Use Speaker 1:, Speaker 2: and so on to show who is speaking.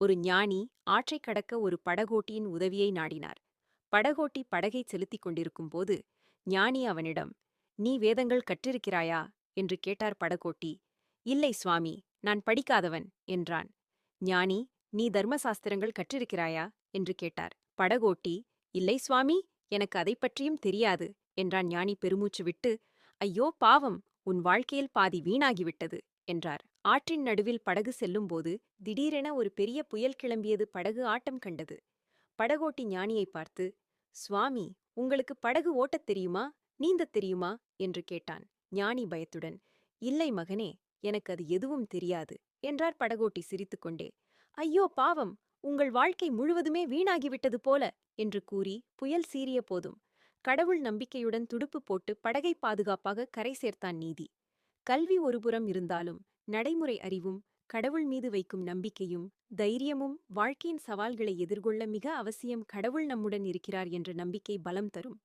Speaker 1: ஒரு ஞானி ஆற்றைக் கடக்க ஒரு படகோட்டியின் உதவியை நாடினார். படகோட்டி படகைச் செலுத்திக் கொண்டிருக்கும் போது ஞானி அவனிடம், "நீ வேதங்கள் கற்றிருக்கிறாயா?" என்று கேட்டார் படகோட்டி. "இல்லை சுவாமி, நான் படிக்காதவன்" என்றான். ஞானி, "நீ தர்மசாஸ்திரங்கள் கற்றிருக்கிறாயா?" என்று கேட்டார். படகோட்டி, "இல்லை சுவாமி, எனக்கு அதைப் பற்றியும் தெரியாது" என்றான். ஞானி பெருமூச்சு விட்டு, "ஐயோ பாவம், உன் வாழ்க்கையில் பாதி வீணாகிவிட்டது" என்றார். ஆற்றின் நடுவில் படகு செல்லும்போது திடீரென ஒரு பெரிய புயல் கிளம்பியது. படகு ஆட்டம் கண்டது. படகோட்டி ஞானியை பார்த்து, "சுவாமி, உங்களுக்கு படகு ஓட்டத் தெரியுமா, நீந்தத் தெரியுமா?" என்று கேட்டான். ஞானி பயத்துடன், "இல்லை மகனே, எனக்கு அது எதுவும் தெரியாது" என்றார். படகோட்டி சிரித்துக்கொண்டே, "ஐயோ பாவம், உங்கள் வாழ்க்கை முழுவதுமே வீணாகிவிட்டது போல" என்று கூறி புயல் சீறிய போதும் கடவுள் நம்பிக்கையுடன் துடுப்பு போட்டு படகை பாதுகாப்பாக கரை சேர்த்தான். நீதி. கல்வி ஒருபுறம் இருந்தாலும் நடைமுறை அறிவும் கடவுள் மீது வைக்கும் நம்பிக்கையும் தைரியமும் வாழ்க்கையின் சவால்களை எதிர்கொள்ள மிக அவசியம். கடவுள் நம்முடன் இருக்கிறார் என்ற நம்பிக்கை பலம் தரும்.